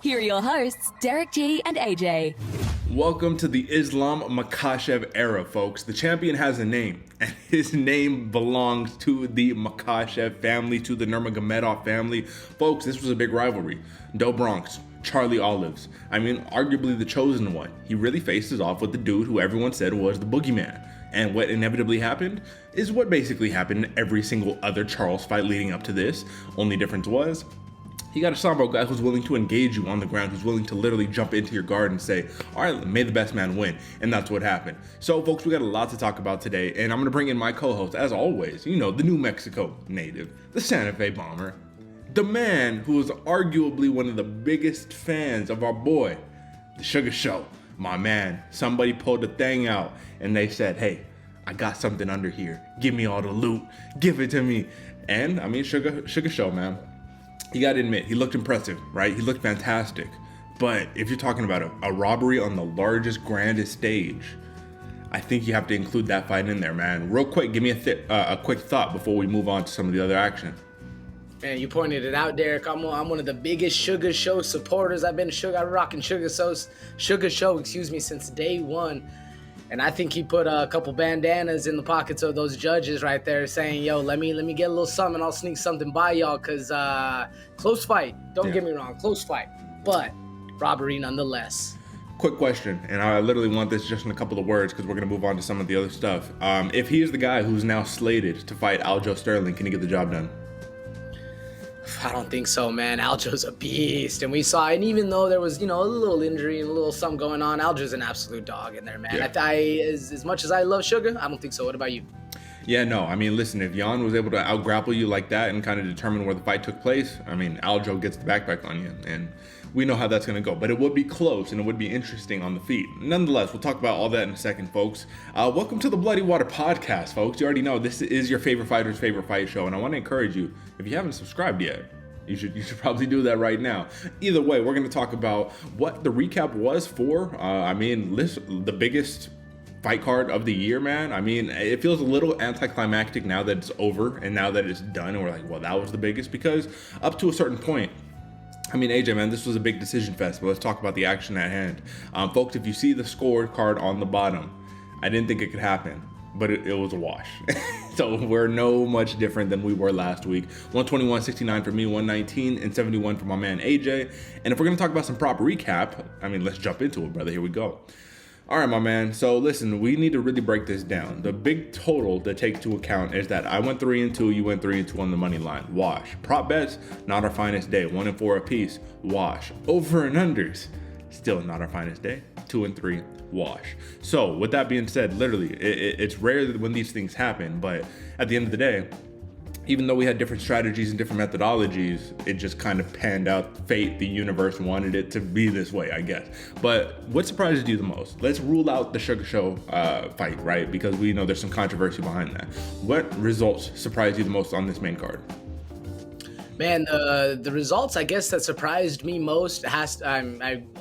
Here are your hosts, Derick G and AJ. Welcome to the Islam Makhachev era, folks. The champion has a name, and his name belongs to the Makhachev family, to the Nurmagomedov family. Folks, this was a big rivalry. Do Bronx, Charlie Olives. I mean, arguably the chosen one. He really faces off with the dude who everyone said was the boogeyman. And what inevitably happened is what basically happened in every single other Charles fight leading up to this. Only difference was, he got a Sambo guy who's willing to engage you on the ground, who's willing to literally jump into your guard and say, all right, may the best man win. And that's what happened. So, folks, we got a lot to talk about today, and I'm going to bring in my co-host, as always, the New Mexico native, the Santa Fe bomber, the man who is arguably one of the biggest fans of our boy, the Sugar Show. My man, somebody pulled the thing out, and they said, hey, I got something under here. Give me all the loot. Give it to me. And, Sugar Show, man. You gotta admit, he looked impressive, right? He looked fantastic. But if you're talking about a robbery on the largest, grandest stage, I think you have to include that fight in there, man. Real quick, give me a quick thought before we move on to some of the other action. Man, you pointed it out, Derick. I'm one of the biggest Sugar Show supporters. I've been rocking Sugar Show, since day one. And I think he put a couple bandanas in the pockets of those judges right there saying, yo, let me get a little something. I'll sneak something by y'all because close fight. Don't get me wrong, close fight. But robbery nonetheless. Quick question, and I literally want this just in a couple of words because we're going to move on to some of the other stuff. If he is the guy who's now slated to fight Aljo Sterling, can he get the job done? I don't think so, man. Aljo's a beast. And we saw, and even though there was, a little injury and a little something going on, Aljo's an absolute dog in there, man. Yeah. As much as I love Sugar, I don't think so. What about you? Yeah, no. Listen, if Yan was able to out-grapple you like that and kind of determine where the fight took place, Aljo gets the backpack on you. And we know how that's going to go. But it would be close, and it would be interesting on the feet. Nonetheless, we'll talk about all that in a second, folks. Welcome to the Bloody Water Podcast, folks. You already know this is your favorite fighter's favorite fight show. And I want to encourage you, if you haven't subscribed yet, you should probably do that right now. Either way, we're going to talk about what the recap was for, the biggest fight card of the year, man. It feels a little anticlimactic now that it's over and now that it's done. And we're like, well, that was the biggest, because up to a certain point, AJ, man, this was a big decision fest, but let's talk about the action at hand. Folks, if you see the scorecard on the bottom, I didn't think it could happen, but it was a wash. So we're no much different than we were last week. 121.69 for me, 119.71 for my man AJ. And if we're going to talk about some proper recap, let's jump into it, brother. Here we go. All right, my man. So listen, we need to really break this down. The big total to take into account is that I went 3-2, you went 3-2 on the money line. Wash. Prop bets, not our finest day. 1-4 apiece. Wash. Over and unders, still not our finest day. 2-3. Wash. So with that being said, literally, it's rare when these things happen, but at the end of the day, even though we had different strategies and different methodologies, it just kind of panned out. Fate, the universe wanted it to be this way, I guess. But what surprised you the most? Let's rule out the Sugar Show fight, right? Because we know there's some controversy behind that. What results surprised you the most on this main card? Man, the results, I guess, that surprised me most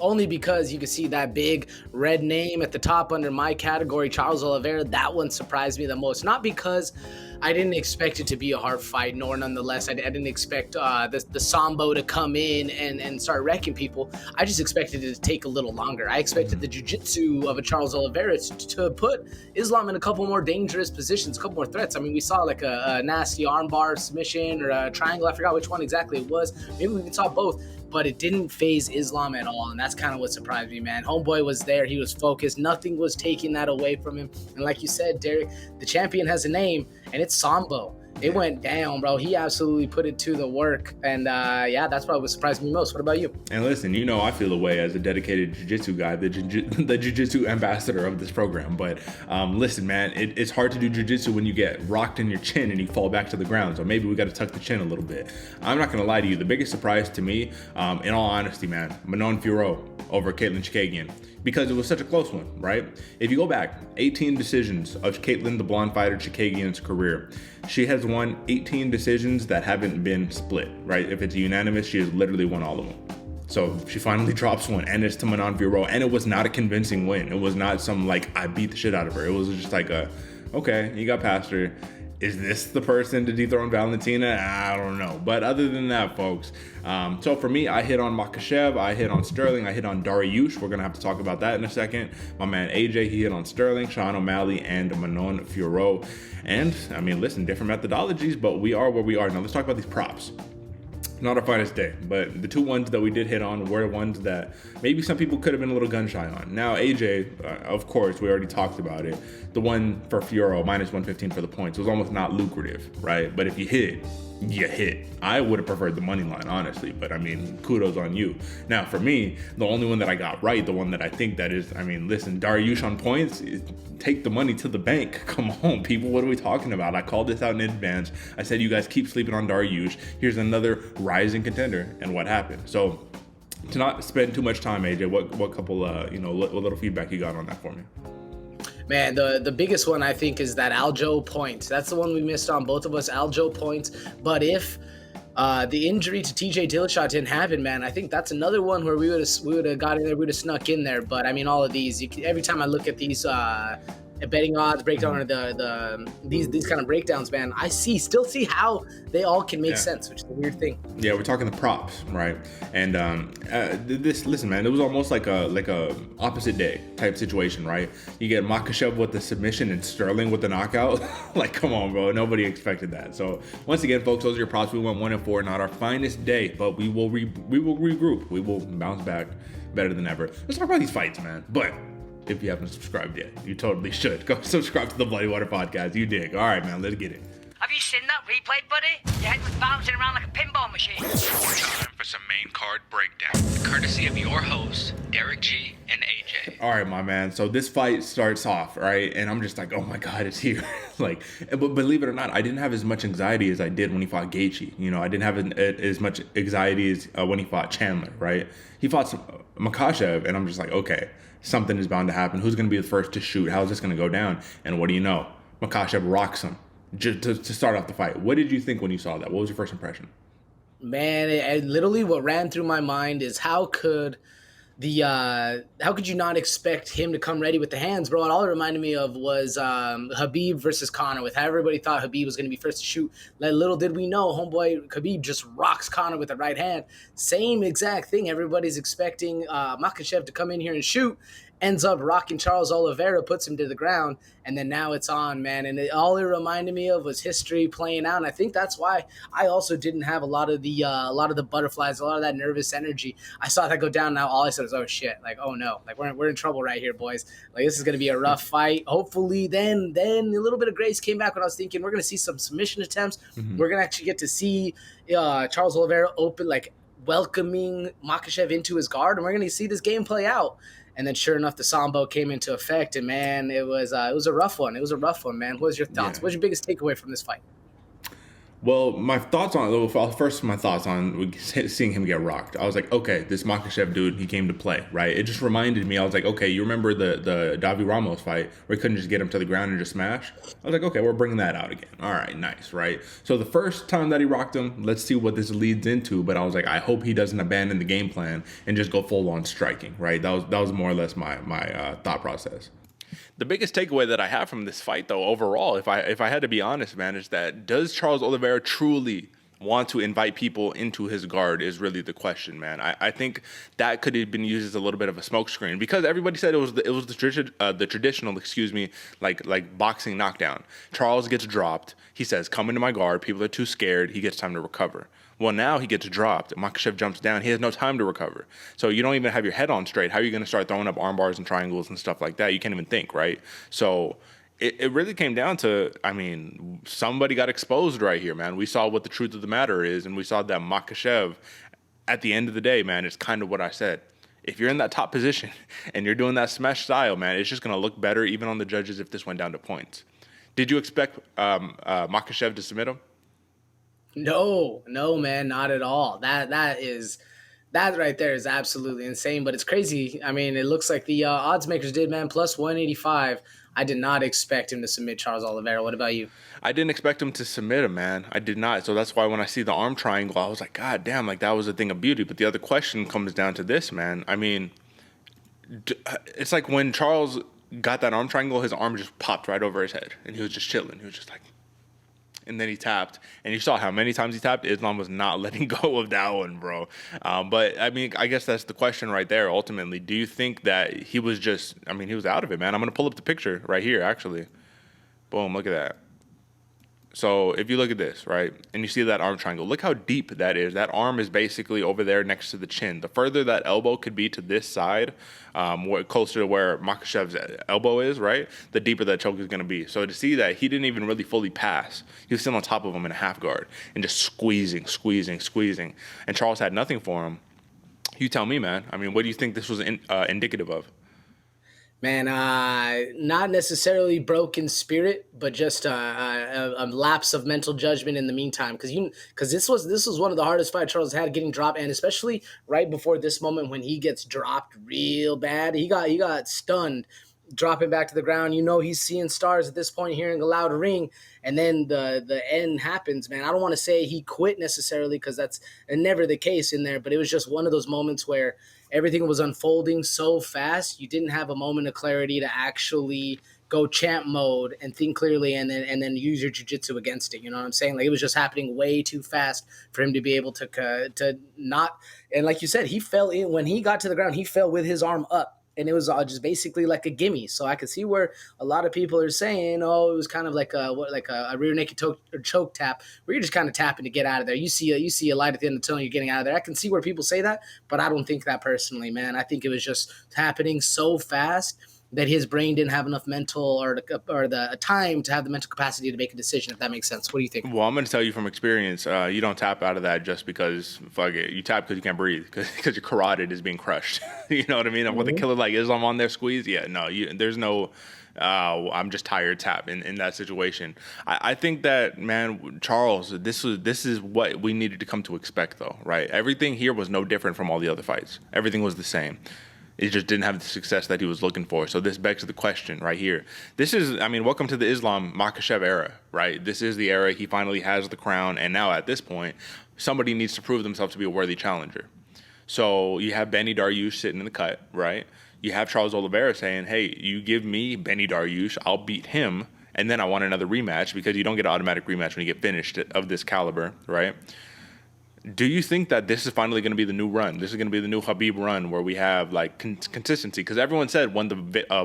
only because you can see that big red name at the top under my category, Charles Oliveira. That one surprised me the most. Not because I didn't expect it to be a hard fight, nor nonetheless I didn't expect the Sambo to come in and start wrecking people. I just expected it to take a little longer. I expected the jiu-jitsu of a Charles Oliveira to put Islam in a couple more dangerous positions, a couple more threats. We saw like a nasty armbar submission or a triangle. I forgot which one exactly it was. Maybe we saw both, but it didn't phase Islam at all, and that's kind of what surprised me, man. Homeboy was there. He was focused. Nothing was taking that away from him. And like you said, Derick, the champion has a name, and it's Sambo. It went down, bro. He absolutely put it to the work. And that's probably what surprised me most. What about you? And listen, I feel a way as a dedicated jiu-jitsu guy, the jiu-jitsu ambassador of this program. But listen, man, it's hard to do jiu-jitsu when you get rocked in your chin and you fall back to the ground. So maybe we got to tuck the chin a little bit. I'm not going to lie to you. The biggest surprise to me, in all honesty, man, Manon Fiorot over Katlyn Chookagian. Because it was such a close one, right? If you go back, 18 decisions of Katlyn, the blonde fighter, Chookagian's career. She has won 18 decisions that haven't been split, right? If it's unanimous, she has literally won all of them. So she finally drops one, and it's to Manon Fiorot, and it was not a convincing win. It was not some, I beat the shit out of her. It was just okay, you got past her. Is this the person to dethrone Valentina? I don't know. But other than that, folks, so for me, I hit on Makhachev, I hit on Sterling, I hit on Dariush. We're going to have to talk about that in a second. My man AJ, he hit on Sterling, Sean O'Malley, and Manon Fiorot. And, I mean, listen, different methodologies, but we are where we are. Now, let's talk about these props. Not our finest day, but the two ones that we did hit on were ones that maybe some people could have been a little gun shy on. Now, AJ, of course, we already talked about it. The one for Fiorot, minus 115 for the points, was almost not lucrative, right? But if you hit, you hit. I would have preferred the money line, honestly, but I mean, kudos on you. Now, for me, the only one that I got right, the one that I think that is, I mean, listen, Dariush on points, take the money to the bank. Come on, people, what are we talking about? I called this out in advance. I said, you guys keep sleeping on Dariush. Here's another rising contender, and what happened? So, to not spend too much time, AJ, what couple, what little feedback you got on that for me? Man, the biggest one I think is that Aljo point. That's the one we missed on, both of us, Aljo points. But if the injury to TJ Dillashaw didn't happen, man, I think that's another one where we would have got in there, we would have snuck in there. But I mean, all of these, every time I look at these betting odds breakdown or these kind of breakdowns, man, I still see how they all can make sense, which is a weird thing. Yeah, we're talking the props, right? And listen, man, it was almost like a opposite day type situation, right? You get Makhachev with the submission and Sterling with the knockout. Like, come on, bro, nobody expected that. So once again, folks, those are your props. We went 1-4, not our finest day, but we will regroup. We will bounce back better than ever. Let's talk about these fights, man. But if you haven't subscribed yet, you totally should. Go subscribe to the Bloody Water Podcast. You dig. All right, man, let's get it. Have you seen that replay, buddy? Your head was bouncing around like a pinball machine. Time for some main card breakdown, courtesy of your hosts, Derick G and AJ. All right, my man. So this fight starts off, right? And I'm just like, oh my God, it's here. But believe it or not, I didn't have as much anxiety as I did when he fought Gaethje. I didn't have as much anxiety as when he fought Chandler, right? He fought Makhachev, and I'm just like, okay, something is bound to happen. Who's going to be the first to shoot? How's this going to go down? And what do you know? Makhachev rocks him just to start off the fight. What did you think when you saw that? What was your first impression? Man, it literally what ran through my mind is how could you not expect him to come ready with the hands, bro? And all it reminded me of was Khabib versus Conor, with how everybody thought Khabib was going to be first to shoot. Little did we know, homeboy Khabib just rocks Conor with the right hand. Same exact thing. Everybody's expecting Makhachev to come in here and shoot. Ends up rocking Charles Oliveira, puts him to the ground, and then now it's on, man. And all it reminded me of was history playing out. And I think that's why I also didn't have a lot of the butterflies, a lot of that nervous energy. I saw that go down. Now all I said was, "Oh shit!" Like, "Oh no!" Like we're in trouble right here, boys. Like this is gonna be a rough fight. Hopefully, then a little bit of grace came back when I was thinking we're gonna see some submission attempts. Mm-hmm. We're gonna actually get to see Charles Oliveira welcoming Makhachev into his guard, and we're gonna see this game play out. And then sure enough, the Sambo came into effect, and man, it was a rough one. It was a rough one, man. What was your thoughts? What's your biggest takeaway from this fight? Well, my thoughts on seeing him get rocked. I was like, okay, this Makhachev dude, he came to play, right? It just reminded me, I was like, okay, you remember the Davi Ramos fight where he couldn't just get him to the ground and just smash? I was like, okay, we're bringing that out again. All right, nice, right? So the first time that he rocked him, let's see what this leads into. But I was like, I hope he doesn't abandon the game plan and just go full on striking, right? That was more or less my thought process. The biggest takeaway that I have from this fight, though, overall, if I had to be honest, man, is that does Charles Oliveira truly want to invite people into his guard is really the question, man. I think that could have been used as a little bit of a smokescreen because everybody said it was the traditional, like boxing knockdown. Charles gets dropped. He says, "Come into my guard." People are too scared. He gets time to recover. Well, now he gets dropped. Makhachev jumps down. He has no time to recover. So you don't even have your head on straight. How are you going to start throwing up arm bars and triangles and stuff like that? You can't even think, right? So it really came down to, I mean, somebody got exposed right here, man. We saw what the truth of the matter is, and we saw that Makhachev, at the end of the day, man, it's kind of what I said. If you're in that top position and you're doing that smash style, man, it's just going to look better even on the judges if this went down to points. Did you expect Makhachev to submit him? No, man, not at all. That right there is absolutely insane, but it's crazy. I mean, it looks like the odds makers did, man, plus 185. I did not expect him to submit Charles Oliveira. What about you? I didn't expect him to submit him, man. I did not. So that's why when I see the arm triangle, I was like, God damn, like that was a thing of beauty. But the other question comes down to this, man. I mean, it's like when Charles got that arm triangle, his arm just popped right over his head, and he was just chilling. He was just like, and then he tapped. And you saw how many times he tapped. Islam was not letting go of that one, bro. But, I mean, I guess that's the question right there, ultimately. Do you think that he was just, I mean, he was out of it, man. I'm going to pull up the picture right here, actually. Boom, look at that. So if you look at this, right, and you see that arm triangle, look how deep that is. That arm is basically over there next to the chin. The further that elbow could be to this side, closer to where Makhachev's elbow is, right, the deeper that choke is going to be. So to see that, he didn't even really fully pass. He was still on top of him in a half guard and just squeezing. And Charles had nothing for him. You tell me, man. I mean, what do you think this was indicative of? Man, not necessarily broken spirit, but just a lapse of mental judgment in the meantime. Because this was one of the hardest fights Charles had, getting dropped, and especially right before this moment when he gets dropped real bad, he got stunned, dropping back to the ground. You know, he's seeing stars at this point, hearing a loud ring, and then the end happens. Man, I don't want to say he quit necessarily, because that's never the case in there, but it was just one of those moments where everything was unfolding so fast, you didn't have a moment of clarity to actually go champ mode and think clearly and then use your jiu-jitsu against it. You know what I'm saying? Like, it was just happening way too fast for him to be able to not. And like you said, he fell in when he got to the ground. He fell with his arm up. And it was just basically like a gimme. So I could see where a lot of people are saying, oh, it was kind of like a rear naked choke tap, where you're just kind of tapping to get out of there. You see a light at the end of the tunnel, you're getting out of there. I can see where people say that, but I don't think that personally, man. I think it was just happening so fast that his brain didn't have enough mental or the time to have the mental capacity to make a decision, if that makes sense. What do you think? Well, I'm going to tell you from experience, you don't tap out of that just because, fuck it. You tap because you can't breathe, because your carotid is being crushed. You know what I mean? Mm-hmm. With a killer like Islam on there squeeze, yeah, no, there's no I'm just tired tap in that situation. I think that, man, Charles, this is what we needed to come to expect, though, right? Everything here was no different from all the other fights. Everything was the same. It just didn't have the success that he was looking for. So this begs the question right here. This is, I mean, welcome to the Islam Makhachev era, right? This is the era. He finally has the crown. And now at this point, somebody needs to prove themselves to be a worthy challenger. So you have Beniel Dariush sitting in the cut, right? You have Charles Oliveira saying, hey, you give me Beniel Dariush, I'll beat him, and then I want another rematch, because you don't get an automatic rematch when you get finished of this caliber, right? Do you think that this is finally going to be the new run? This is going to be the new Khabib run, where we have like consistency? Because everyone said when the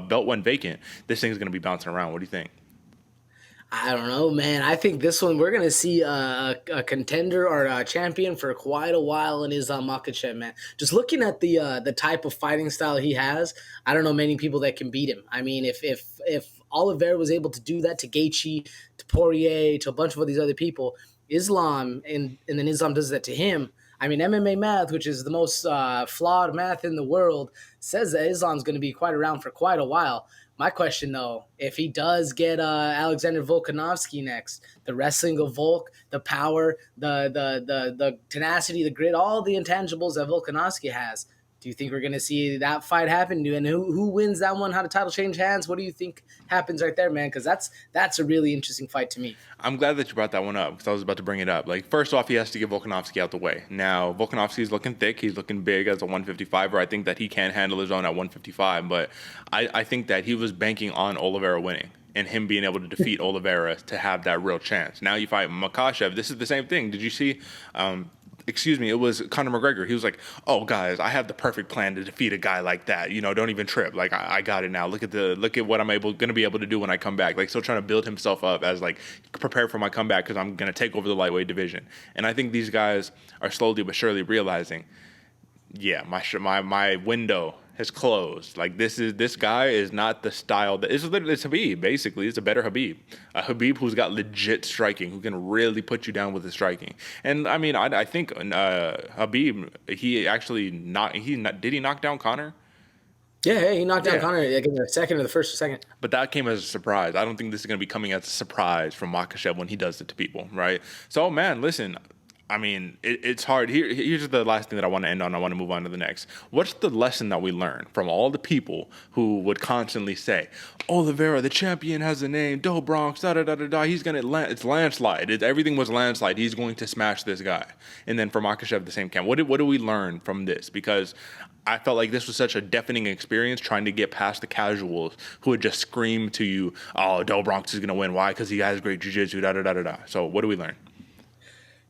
belt went vacant, this thing's going to be bouncing around. What do you think? I don't know, man. I think this one we're going to see a contender or a champion for quite a while in Islam Makhachev, man. Just looking at the type of fighting style he has, I don't know many people that can beat him. I mean, if Oliveira was able to do that to Gaethje, to Poirier, to a bunch of these other people, Islam, and then Islam does that to him. I mean, MMA math, which is the most flawed math in the world, says that Islam's going to be quite around for quite a while. My question, though, if he does get Alexander Volkanovski next, the wrestling of Volk, the power, the tenacity, the grit, all the intangibles that Volkanovski has, do you think we're going to see that fight happen? And who wins that one? How the title change hands? What do you think happens right there, man? Because that's a really interesting fight to me. I'm glad that you brought that one up, because I was about to bring it up. Like, first off, he has to get Volkanovski out the way. Now, Volkanovski's looking thick. He's looking big as a 155er. I think that he can handle his own at 155. But I think that he was banking on Oliveira winning and him being able to defeat Oliveira to have that real chance. Now you fight Makhachev. This is the same thing. Did you see... it was Conor McGregor. He was like, oh, guys, I have the perfect plan to defeat a guy like that. You know, don't even trip. Like, I got it now. Look at what I'm going to be able to do when I come back. Like, still trying to build himself up as, like, prepare for my comeback, because I'm going to take over the lightweight division. And I think these guys are slowly but surely realizing, yeah, my window has closed. Like, this guy is not the style that it's Khabib. Basically, it's a better Khabib, a Khabib who's got legit striking, who can really put you down with his striking. And I mean, I think Khabib, did he knock down Conor? Yeah, he knocked down Conor like in the second or the first or second. But that came as a surprise. I don't think this is going to be coming as a surprise from Makhachev when he does it to people, right? So, man, listen. I mean, it's hard. Here's the last thing that I want to end on. I want to move on to the next. What's the lesson that we learned from all the people who would constantly say, Oliveira, the champion, has a name, Do Bronx, da-da-da-da-da, he's going to, it's landslide. Everything was landslide. He's going to smash this guy. And then for Makhachev, the same camp. What do we learn from this? Because I felt like this was such a deafening experience trying to get past the casuals who would just scream to you, oh, Del Bronx is going to win. Why? Because he has great jiu-jitsu, da-da-da-da-da. So what do we learn?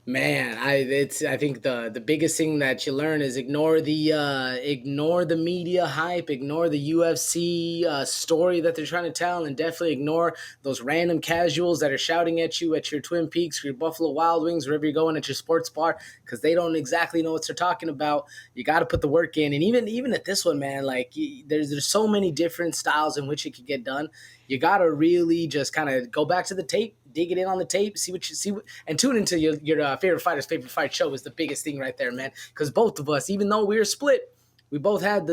Man, I think the biggest thing that you learn is ignore the media hype, ignore the UFC story that they're trying to tell, and definitely ignore those random casuals that are shouting at you at your Twin Peaks, or your Buffalo Wild Wings, wherever you're going at your sports bar, because they don't exactly know what they're talking about. You got to put the work in, and even at this one, man, like there's so many different styles in which it could get done. You got to really just kind of go back to the tape, dig it in on the tape, and tune into your favorite fighter's favorite fight show is the biggest thing right there, man. Because both of us, even though we were split, we both had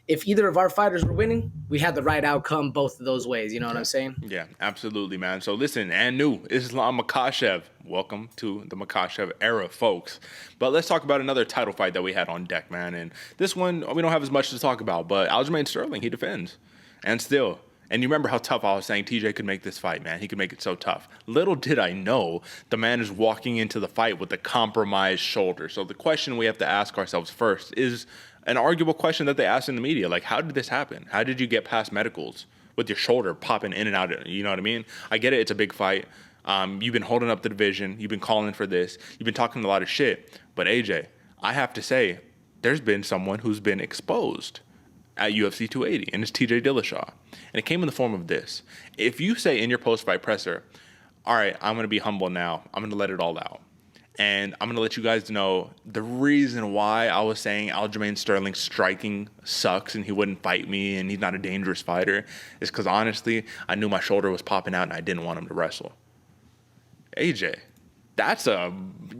if either of our fighters were winning, we had the right outcome both of those ways. You know what I'm saying? Yeah, absolutely, man. So listen, and new Islam Makhachev. Welcome to the Makhachev era, folks. But let's talk about another title fight that we had on deck, man. And this one, we don't have as much to talk about, but Aljamain Sterling, he defends. And still, and you remember how tough I was saying TJ could make this fight, man. He could make it so tough. Little did I know the man is walking into the fight with a compromised shoulder. So the question we have to ask ourselves first is an arguable question that they asked in the media. Like, how did this happen? How did you get past medicals with your shoulder popping in and out? You know what I mean? I get it. It's a big fight. You've been holding up the division. You've been calling for this. You've been talking a lot of shit. But AJ, I have to say, there's been someone who's been exposed at UFC 280, and it's TJ Dillashaw. And it came in the form of this. If you say in your post-fight presser, all right, I'm going to be humble now. I'm going to let it all out. And I'm going to let you guys know the reason why I was saying Aljamain Sterling's striking sucks and he wouldn't fight me and he's not a dangerous fighter is because, honestly, I knew my shoulder was popping out and I didn't want him to wrestle. AJ,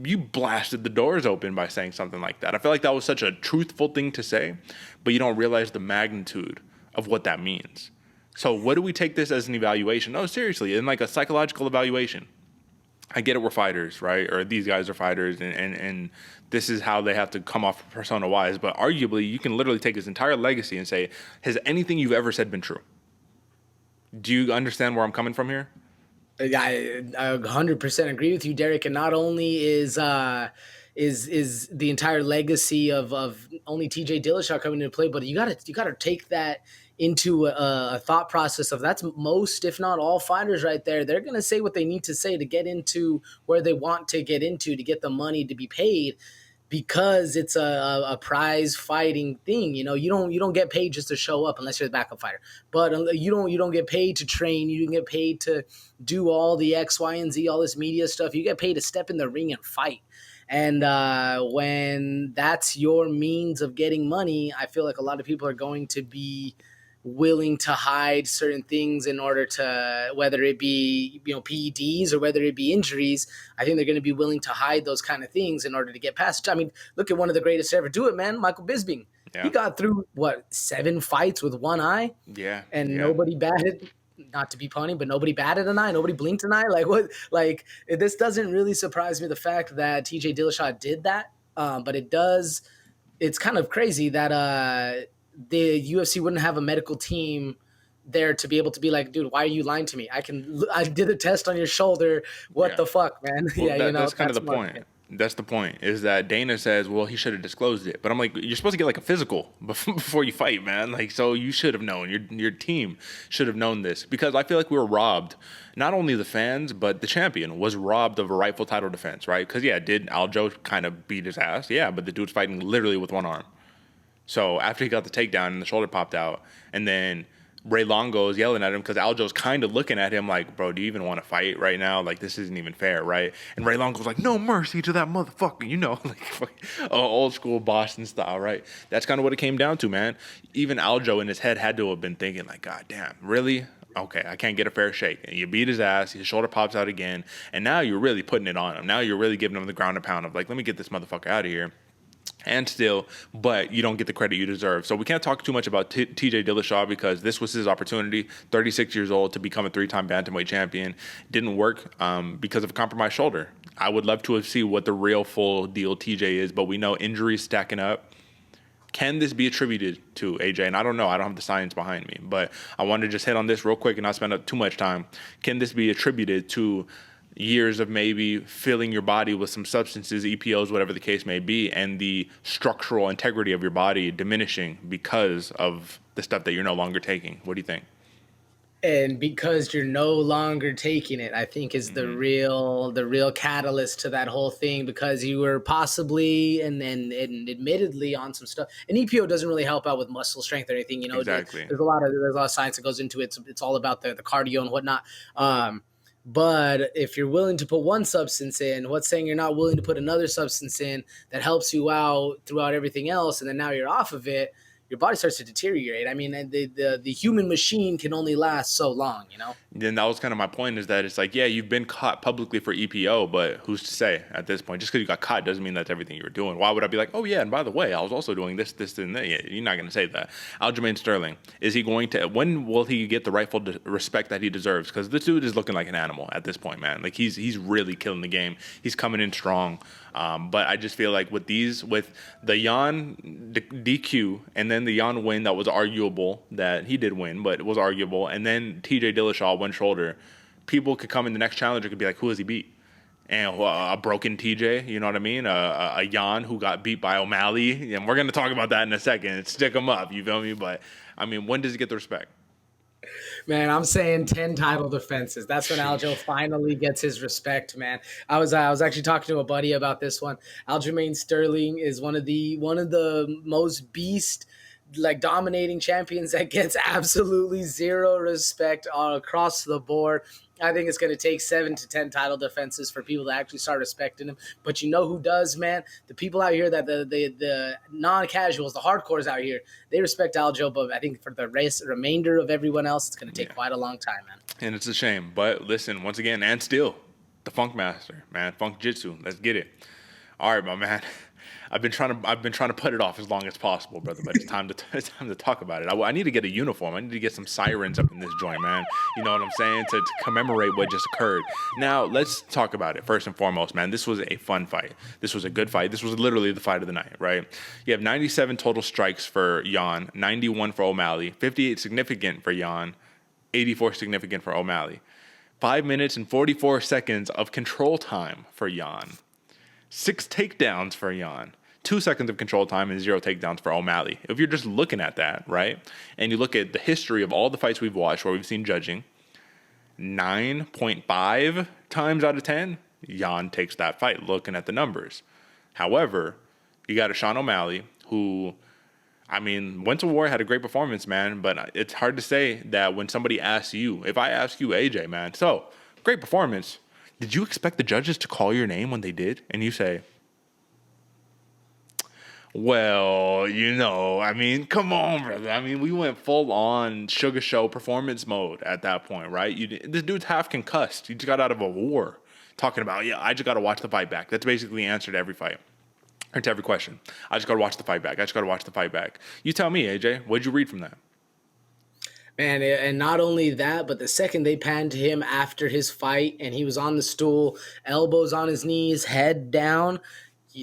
you blasted the doors open by saying something like that. I feel like that was such a truthful thing to say, but you don't realize the magnitude of what that means. So what do we take this as an evaluation? No, seriously, in like a psychological evaluation. I get it, we're fighters, right? Or these guys are fighters, and this is how they have to come off persona-wise. But arguably, you can literally take his entire legacy and say, has anything you've ever said been true? Do you understand where I'm coming from here? I 100% agree with you, Derick. And not only is the entire legacy of only TJ Dillashaw coming into play, but you gotta take that into a thought process of that's most, if not all, fighters right there. They're gonna say what they need to say to get into where they want to get into, to get the money to be paid, because it's a prize fighting thing. You know, you don't get paid just to show up unless you're the backup fighter. But you don't get paid to train. You don't get paid to do all the X, Y, and Z, all this media stuff. You get paid to step in the ring and fight. And when that's your means of getting money, I feel like a lot of people are going to be willing to hide certain things in order to, whether it be, PEDs or whether it be injuries. I think they're going to be willing to hide those kind of things in order to get past. I mean, look at one of the greatest to ever do it, man, Michael Bisping. Yeah. He got through 7 fights with one eye. Yeah. And nobody batted, not to be punny, but nobody batted an eye. Nobody blinked an eye. This doesn't really surprise me, the fact that TJ Dillashaw did that. But it does. It's kind of crazy that the UFC wouldn't have a medical team there to be able to be like, dude, why are you lying to me? I did a test on your shoulder. What the fuck, man? Well, that's kind of the point. That's the point, is that Dana says, well, he should have disclosed it. But I'm like, you're supposed to get like a physical before you fight, man. Like, so you should have known. Your team should have known this, because I feel like we were robbed. Not only the fans, but the champion was robbed of a rightful title defense, right? Because, did Aljo kind of beat his ass? Yeah, but the dude's fighting literally with one arm. So after he got the takedown and the shoulder popped out, and then Ray Longo is yelling at him because Aljo's kind of looking at him like, bro, do you even want to fight right now? Like, this isn't even fair, right? And Ray Longo's like, no mercy to that motherfucker, like old school Boston style, right? That's kind of what it came down to, man. Even Aljo in his head had to have been thinking like, God damn, really? Okay, I can't get a fair shake. And you beat his ass, his shoulder pops out again, and now you're really putting it on him. Now you're really giving him the ground and pound of like, let me get this motherfucker out of here. And still, but you don't get the credit you deserve. So we can't talk too much about TJ Dillashaw, because this was his opportunity, 36 years old, to become a 3-time bantamweight champion. Didn't work because of a compromised shoulder. I would love to see what the real full deal TJ is, but we know injuries stacking up. Can this be attributed to AJ? And I don't know. I don't have the science behind me, but I wanted to just hit on this real quick and not spend up too much time. Can this be attributed to years of maybe filling your body with some substances, EPOs, whatever the case may be, and the structural integrity of your body diminishing because of the stuff that you're no longer taking. What do you think? And because you're no longer taking it, I think is the real catalyst to that whole thing, because you were possibly and admittedly on some stuff. And EPO doesn't really help out with muscle strength or anything, you know. Exactly. There's a lot of science that goes into it. It's all about the cardio and whatnot. But if you're willing to put one substance in, what's saying you're not willing to put another substance in that helps you out throughout everything else, and then now you're off of it, your body starts to deteriorate. I mean, the human machine can only last so long, you know? Then that was kind of my point, is that it's like, yeah, you've been caught publicly for EPO, but who's to say at this point? Just because you got caught doesn't mean that's everything you were doing. Why would I be like, oh, yeah, and by the way, I was also doing this, and that? Yeah, you're not going to say that. Aljamain Sterling, is he going to – when will he get the rightful respect that he deserves? Because this dude is looking like an animal at this point, man. Like, he's really killing the game. He's coming in strong. But I just feel like with the Yan DQ and then the Yan win that was arguable, that he did win, but it was arguable, and then TJ Dillashaw one shoulder, people could come in the next challenger could be like, who has he beat? And a broken TJ, you know what I mean? A Yan who got beat by O'Malley, and we're gonna talk about that in a second. Stick him up, you feel me? But I mean, when does he get the respect? Man, I'm saying 10 title defenses. That's when Aljo finally gets his respect, man. I was actually talking to a buddy about this one. Aljamain Sterling is one of the most beast, like, dominating champions that gets absolutely zero respect across the board. I think it's going to take 7 to 10 title defenses for people to actually start respecting him. But you know who does, man? The people out here, that the non-casuals, the hardcores out here, they respect Aljo. But I think for the remainder of everyone else, it's going to take quite a long time, man. And it's a shame. But listen, once again, and still, the Funk Master, man, Funk Jitsu. Let's get it. All right, my man. I've been trying to put it off as long as possible, brother. But it's time to talk about it. I need to get a uniform. I need to get some sirens up in this joint, man. You know what I'm saying? To commemorate what just occurred. Now let's talk about it. First and foremost, man, this was a fun fight. This was a good fight. This was literally the fight of the night, right? You have 97 total strikes for Yan, 91 for O'Malley, 58 significant for Yan, 84 significant for O'Malley. 5 minutes and 44 seconds of control time for Yan. 6 takedowns for Yan, 2 seconds of control time, and 0 takedowns for O'Malley. If you're just looking at that, right, and you look at the history of all the fights we've watched where we've seen judging, 9.5 times out of 10, Yan takes that fight, looking at the numbers. However, you got a Sean O'Malley who, I mean, went to war, had a great performance, man, but it's hard to say that when somebody asks you, if I ask you, AJ, man, so, great performance, did you expect the judges to call your name when they did? And you say, well, you know, I mean, come on, brother. I mean, we went full on Sugar Show performance mode at that point, right? This dude's half concussed. He just got out of a war talking about, yeah, I just got to watch the fight back. That's basically the answer to every fight, or to every question. I just got to watch the fight back. I just got to watch the fight back. You tell me, AJ, what'd you read from that? Man, and not only that, but the second they panned to him after his fight and he was on the stool, elbows on his knees, head down,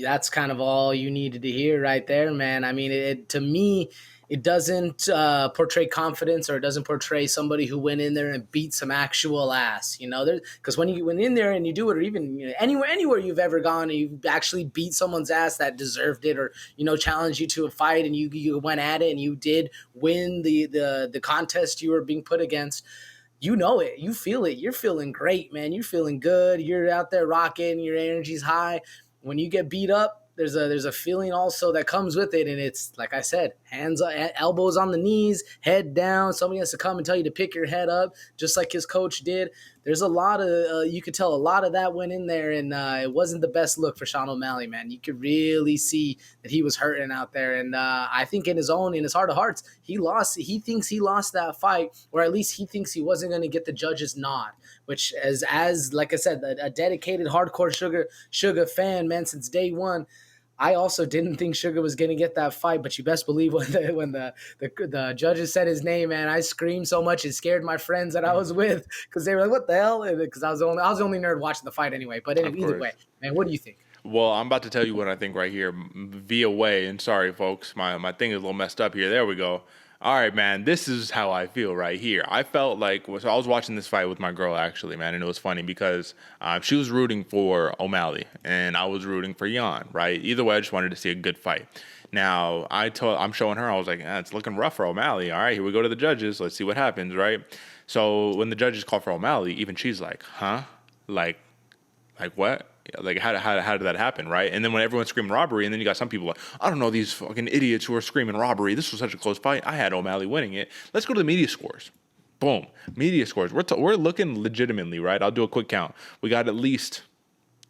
that's kind of all you needed to hear right there, man. I mean, to me, it doesn't portray confidence, or it doesn't portray somebody who went in there and beat some actual ass, you know? Because when you went in there and you do it, or even, you know, anywhere you've ever gone and you actually beat someone's ass that deserved it, or, you know, challenged you to a fight and you went at it and you did win the contest you were being put against, you know it. You feel it. You're feeling great, man. You're feeling good. You're out there rocking. Your energy's high. When you get beat up, there's a feeling also that comes with it, and it's like I said, elbows on the knees, head down. Somebody has to come and tell you to pick your head up, just like his coach did. There's a lot of you could tell a lot of that went in there, and it wasn't the best look for Sean O'Malley, man. You could really see that he was hurting out there, and I think in his heart of hearts, he lost. He thinks he lost that fight, or at least he thinks he wasn't going to get the judge's nod. Which, as like I said, a dedicated hardcore Sugar fan, man, since day one. I also didn't think Sugar was going to get that fight, but you best believe when the judges said his name, man, I screamed so much it scared my friends that I was with, because they were like, "What the hell?" Because I was the only nerd watching the fight anyway. But either way, man, what do you think? Well, I'm about to tell you what I think right here via way. And sorry, folks, my thing is a little messed up here. There we go. All right, man, this is how I feel right here. I felt like, so I was watching this fight with my girl, actually, man, and it was funny because she was rooting for O'Malley, and I was rooting for Yan, right? Either way, I just wanted to see a good fight. Now, I'm showing her, I was like, it's looking rough for O'Malley. All right, here we go to the judges. Let's see what happens, right? So when the judges call for O'Malley, even she's like, huh? Like what? Like, how did that happen, right? And then when everyone's screaming robbery, and then you got some people like, I don't know, these fucking idiots who are screaming robbery. This was such a close fight. I had O'Malley winning it. Let's go to the media scores. Boom. Media scores. We're looking legitimately, right? I'll do a quick count. We got at least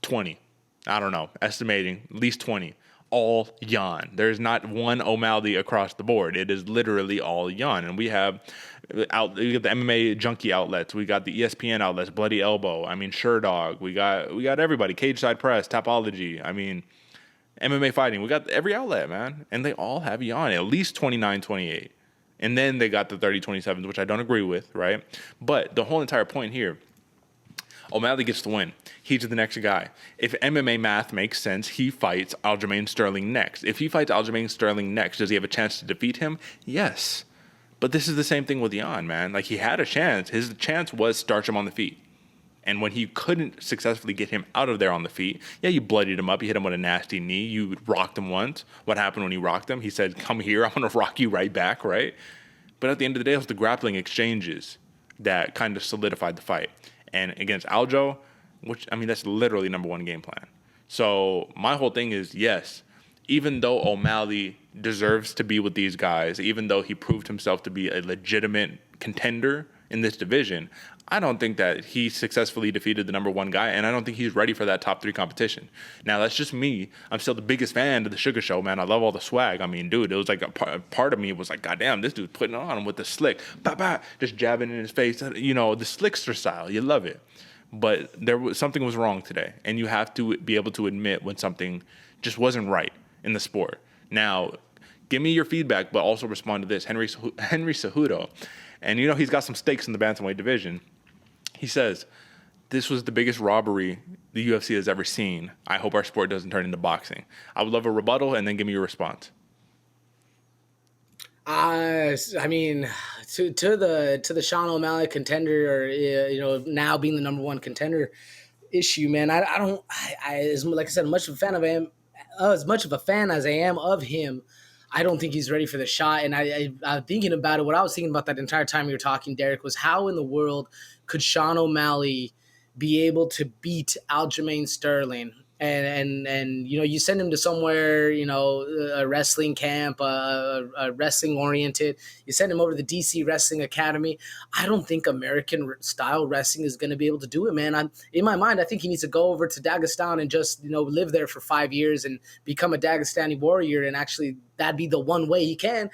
20. I don't know. Estimating at least 20. All Yan. There's not one O'Malley across the board. It is literally all Yan. And we got the MMA junkie outlets. We got the ESPN outlets, Bloody Elbow. I mean, Sherdog. We got everybody. Cage Side Press, Tapology. I mean, MMA Fighting. We got every outlet, man. And they all have Yan, at least 29, 28. And then they got the 30-27s, which I don't agree with, right? But the whole entire point here, O'Malley gets the win. He's the next guy. If MMA math makes sense, he fights Aljamain Sterling next. If he fights Aljamain Sterling next, does he have a chance to defeat him? Yes. But this is the same thing with Yan, man. Like, he had a chance. His chance was starch him on the feet. And when he couldn't successfully get him out of there on the feet, yeah, you bloodied him up. You hit him with a nasty knee. You rocked him once. What happened when you rocked him? He said, come here. I'm going to rock you right back, right? But at the end of the day, it was the grappling exchanges that kind of solidified the fight. And against Aljo, which, I mean, that's literally number one game plan. So my whole thing is, yes, even though O'Malley deserves to be with these guys, even though he proved himself to be a legitimate contender in this division, I don't think that he successfully defeated the number one guy, and I don't think he's ready for that top three competition. Now, that's just me. I'm still the biggest fan of the Sugar Show, man. I love all the swag. I mean, dude, it was like a part of me was like, goddamn, this dude's putting it on him with the slick, just jabbing in his face. You know, the slickster style. You love it. But something was wrong today, and you have to be able to admit when something just wasn't right in the sport. Now, give me your feedback, but also respond to this. Henry Cejudo, and you know he's got some stakes in the bantamweight division. He says, this was the biggest robbery the UFC has ever seen. I hope our sport doesn't turn into boxing. I would love a rebuttal, and then give me your response. I mean, to the Sean O'Malley contender, or now being the number one contender issue, man. As like I said, much of a fan of him, as much of a fan as I am of him, I don't think he's ready for the shot. And I'm thinking about it. What I was thinking about that entire time you were talking, Derek, was how in the world could Sean O'Malley be able to beat Aljamain Sterling? And you send him to somewhere, a wrestling camp, a wrestling oriented. You send him over to the DC Wrestling Academy. I don't think American style wrestling is going to be able to do it, man. In my mind, I think he needs to go over to Dagestan and just, live there for 5 years and become a Dagestani warrior. And actually that'd be the one way he can.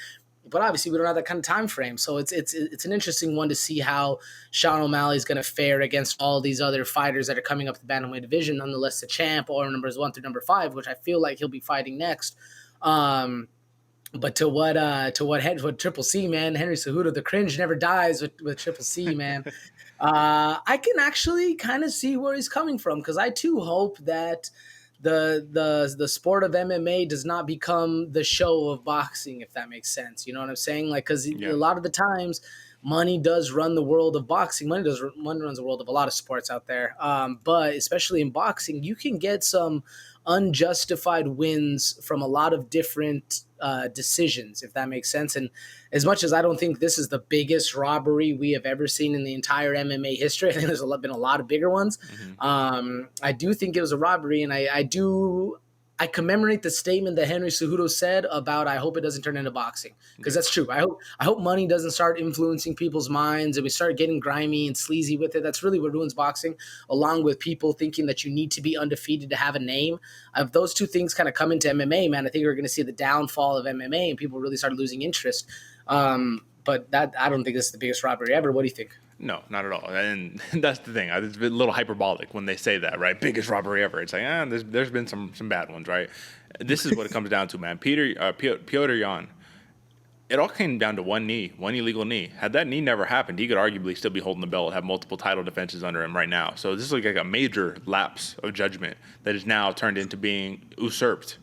But obviously, we don't have that kind of time frame, so it's an interesting one to see how Sean O'Malley is going to fare against all these other fighters that are coming up the bantamweight division. Nonetheless, the champ, or numbers 1 through number 5, which I feel like he'll be fighting next. But to what Triple C, man, Henry Cejudo, the cringe never dies with Triple C, man. I can actually kind of see where he's coming from, because I too hope that the sport of MMA does not become the show of boxing, if that makes sense. You know what I'm saying? Like, because a lot of the times money does run the world of boxing. Money runs the world of a lot of sports out there. But especially in boxing, you can get some unjustified wins from a lot of different decisions, if that makes sense. And as much as I don't think this is the biggest robbery we have ever seen in the entire MMA history, I think there's been a lot of bigger ones. Mm-hmm. I do think it was a robbery, and I commemorate the statement that Henry Cejudo said about, I hope it doesn't turn into boxing, because that's true. I hope money doesn't start influencing people's minds and we start getting grimy and sleazy with it. That's really what ruins boxing, along with people thinking that you need to be undefeated to have a name. If those two things kind of come into MMA, man, I think we're going to see the downfall of MMA and people really start losing interest. But that, I don't think this is the biggest robbery ever. What do you think? No, not at all. And that's the thing. It's a little hyperbolic when they say that, right? Biggest robbery ever. It's like, there's been some bad ones, right? This is what it comes down to, man. Petr Yan, it all came down to one illegal knee. Had that knee never happened, he could arguably still be holding the belt, have multiple title defenses under him right now. So this is like a major lapse of judgment that is now turned into being usurped,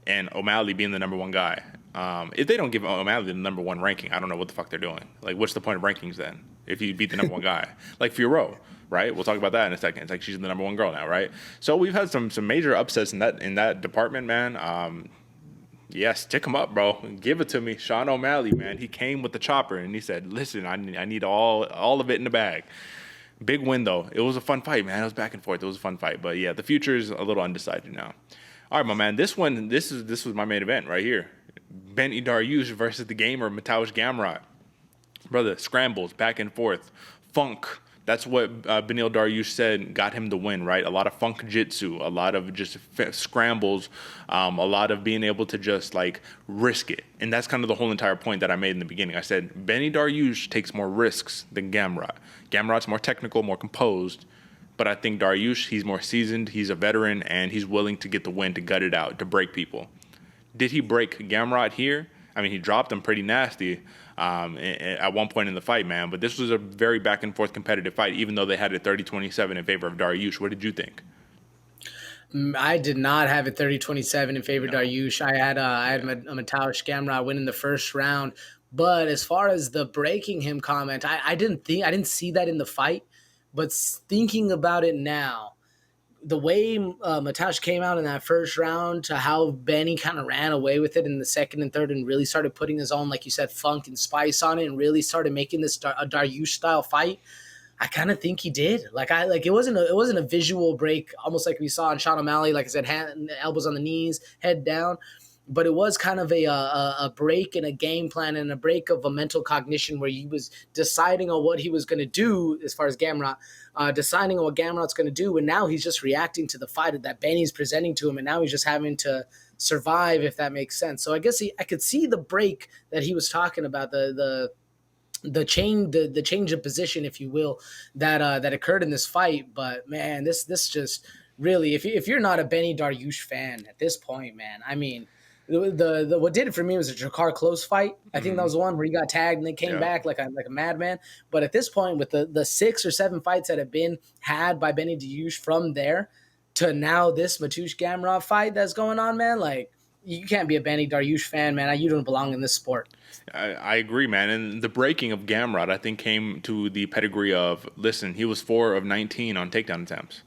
and O'Malley being the number one guy. If they don't give O'Malley the number 1 ranking, I don't know what the fuck they're doing. Like, what's the point of rankings then? If you beat the number 1 guy, like Fiorot, right? We'll talk about that in a second. It's like she's the number 1 girl now, right? So we've had some major upsets in that department, man. Yeah, stick him up, bro. Give it to me, Sean O'Malley, man. He came with the chopper and he said, "Listen, I need all of it in the bag." Big win though. It was a fun fight, man. It was back and forth. It was a fun fight, but yeah, the future is a little undecided now. All right, my man. This was my main event right here. Beniel Dariush versus the gamer Mateusz Gamrot. Brother, scrambles back and forth, funk. That's what Beniel Dariush said got him the win, right? A lot of funk jitsu, a lot of just scrambles, a lot of being able to just like risk it. And that's kind of the whole entire point that I made in the beginning. I said Beniel Dariush takes more risks than Gamrot. Gamrot's more technical, more composed. But I think Dariush, he's more seasoned, he's a veteran, and he's willing to get the win, to gut it out, to break people. Did he break Gamrot here? I mean, he dropped him pretty nasty at one point in the fight, man. But this was a very back-and-forth competitive fight, even though they had it 30-27 in favor of Dariush. What did you think? I did not have it 30-27 in favor of Dariush. I had Mateusz Gamrot winning the first round. But as far as the breaking him comment, I didn't see that in the fight. But thinking about it now, the way Mateusz came out in that first round to how Benny kind of ran away with it in the second and third and really started putting his own, like you said, funk and spice on it and really started making this a Dariush style fight, I kind of think he did. It wasn't a visual break, almost like we saw on Sean O'Malley, like I said, elbows on the knees, head down. But it was kind of a break in a game plan and a break of a mental cognition where he was deciding on what he was going to do as far as Gamrot, deciding on what Gamrot's going to do. And now he's just reacting to the fight that Benny's presenting to him. And now he's just having to survive, if that makes sense. So I guess I could see the break that he was talking about, the change of position, if you will, that occurred in this fight. But man, this just really, if you're not a Beniel Dariush fan at this point, man, I mean, the what did it for me was a Jakar close fight. I think that was the one where he got tagged and then came back like a madman. But at this point, with the 6 or 7 fights that have been had by Beniel Dariush from there to now this Mateusz Gamrot fight that's going on, man, like you can't be a Beniel Dariush fan, man. You don't belong in this sport. I agree, man. And the breaking of Gamrot, I think, came to the pedigree of, listen, he was 4 of 19 on takedown attempts.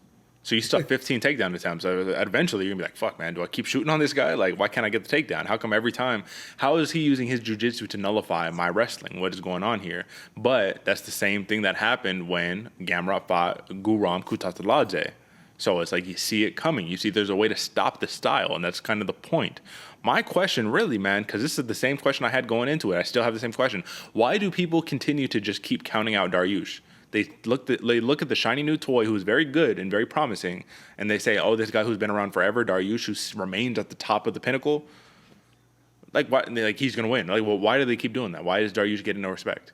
So you stuck 15 takedown attempts. Eventually, you're going to be like, fuck, man, do I keep shooting on this guy? Like, why can't I get the takedown? How come every time? How is he using his jiu-jitsu to nullify my wrestling? What is going on here? But that's the same thing that happened when Gamrot fought Guram Kutateladze. So it's like you see it coming. You see there's a way to stop the style, and that's kind of the point. My question really, man, because this is the same question I had going into it. I still have the same question. Why do people continue to just keep counting out Dariush? They look at the shiny new toy who's very good and very promising, and they say, oh, this guy who's been around forever, Dariush, who remains at the top of the pinnacle, like, why, like he's going to win. Like, well, why do they keep doing that? Why is Dariush getting no respect?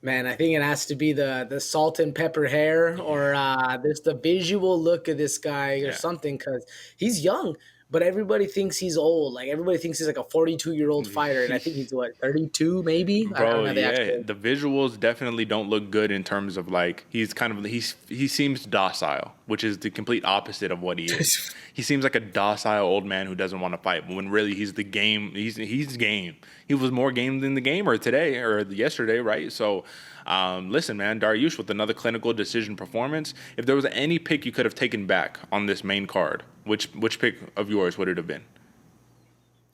Man, I think it has to be the salt and pepper hair or the visual look of this guy or something, because he's young. But everybody thinks he's old. Like, everybody thinks he's like a 42-year-old fighter. And I think he's, 32 maybe? Bro, I don't know the visuals definitely don't look good in terms of, like, he seems docile, which is the complete opposite of what he is. He seems like a docile old man who doesn't want to fight, when really he's the game. He's game. He was more game than the gamer today or yesterday, right? So, listen, man, Dariush with another clinical decision performance. If there was any pick you could have taken back on this main card, which pick of yours would it have been?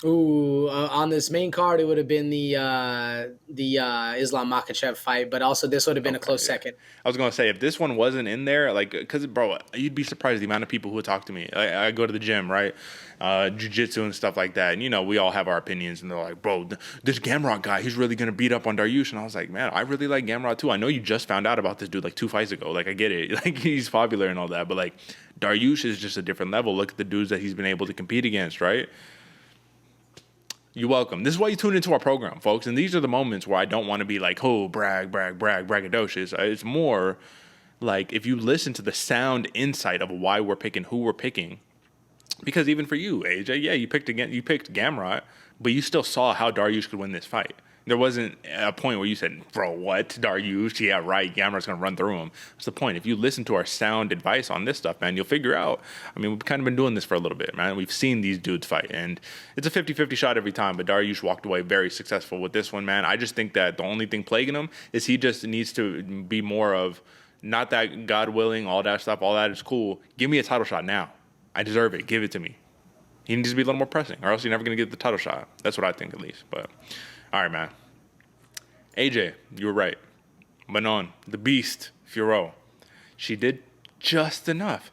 Ooh, on this main card, it would have been the Islam Makhachev fight, but also this would have been a close second. I was going to say, if this one wasn't in there, like, because, bro, you'd be surprised the amount of people who would talk to me. I go to the gym, right? Jiu-jitsu and stuff like that. And, we all have our opinions. And they're like, bro, this Gamrot guy, he's really going to beat up on Dariush. And I was like, man, I really like Gamrot too. I know you just found out about this dude like 2 fights ago. Like, I get it. Like, he's popular and all that. But, like, Dariush is just a different level. Look at the dudes that he's been able to compete against, right? You're welcome. This is why you tune into our program, folks. And these are the moments where I don't want to be like, oh, braggadocious. It's more like if you listen to the sound insight of why we're picking who we're picking. Because even for you, AJ, yeah, you picked Gamrot, but you still saw how Dariush could win this fight. There wasn't a point where you said, bro, what? Dariush? Yeah, right. Gamrot's going to run through him. That's the point. If you listen to our sound advice on this stuff, man, you'll figure out. I mean, we've kind of been doing this for a little bit, man. We've seen these dudes fight, and it's a 50-50 shot every time, but Dariush walked away very successful with this one, man. I just think that the only thing plaguing him is he just needs to be more of, not that God willing, all that stuff, all that is cool. Give me a title shot now. I deserve it. Give it to me. He needs to be a little more pressing, or else you're never going to get the title shot. That's what I think, at least. But, all right, man. AJ, you were right. Manon, the beast, Fiorot. She did just enough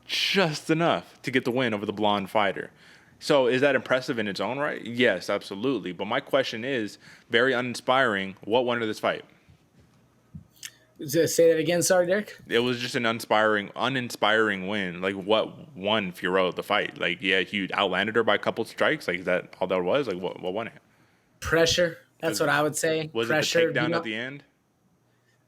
to get the win over the blonde fighter. So is that impressive in its own right? Yes, absolutely. But my question is, very uninspiring, what won her this fight? Say that again, sorry, Derek. It was just an uninspiring win. Like, what won Fiorot the fight? Like, yeah, he outlanded her by a couple strikes. Like, is that all that was? Like, what won it? Pressure. That's what I would say. Was Pressure, it the takedown at the end?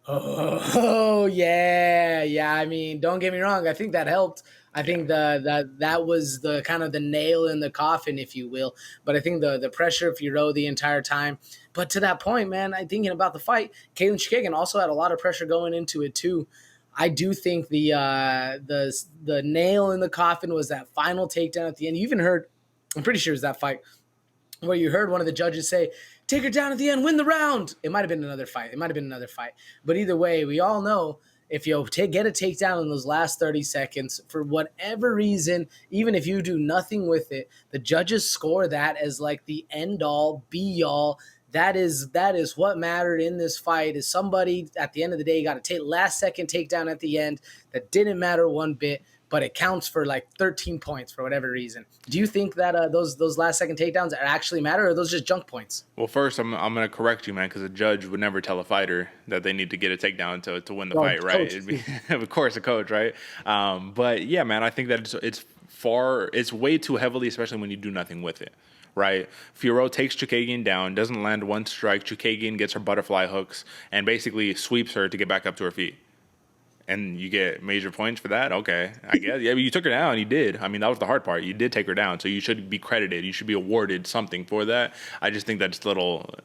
Oh yeah. I mean, don't get me wrong. I think that helped. I think that was the kind of the nail in the coffin, if you will. But I think the pressure of Fiorot the entire time. But to that point, man, I'm thinking about the fight. Katlyn Chookagian also had a lot of pressure going into it too. I do think the nail in the coffin was that final takedown at the end. You even heard, I'm pretty sure it was that fight where you heard one of the judges say, "Take her down at the end, win the round." It might have been another fight. But either way, we all know if you get a takedown in those last 30 seconds, for whatever reason, even if you do nothing with it, the judges score that as like the end-all, be-all. That is what mattered in this fight, is somebody at the end of the day got a last-second takedown at the end that didn't matter one bit, but it counts for like 13 points for whatever reason. Do you think that those last-second takedowns actually matter, or are those just junk points? Well, first, I'm going to correct you, man, because a judge would never tell a fighter that they need to get a takedown to win the fight, right? It'd be, of course, a coach, right? But, yeah, man, I think that it's way too heavily, especially when you do nothing with it. Right, Fiorot takes Chookagian down, doesn't land one strike. Chookagian gets her butterfly hooks and basically sweeps her to get back up to her feet. And you get major points for that? Okay, I guess. Yeah, but you took her down. You did. I mean, that was the hard part. You did take her down, so you should be credited. You should be awarded something for that. I just think that's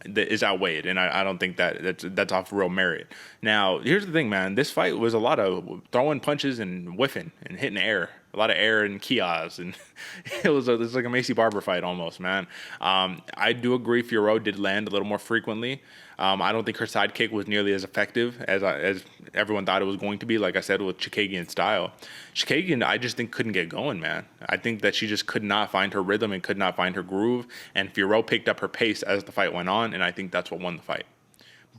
is outweighed, and I don't think that's off real merit. Now, here's the thing, man. This fight was a lot of throwing punches and whiffing and hitting air. A lot of air and kiosks, and it was like a Macy Barber fight almost, man. I do agree Fiorot did land a little more frequently. I don't think her sidekick was nearly as effective as everyone thought it was going to be, like I said, with Chookagian's style. Chookagian, I just think, couldn't get going, man. I think that she just could not find her rhythm and could not find her groove, and Fiorot picked up her pace as the fight went on, and I think that's what won the fight.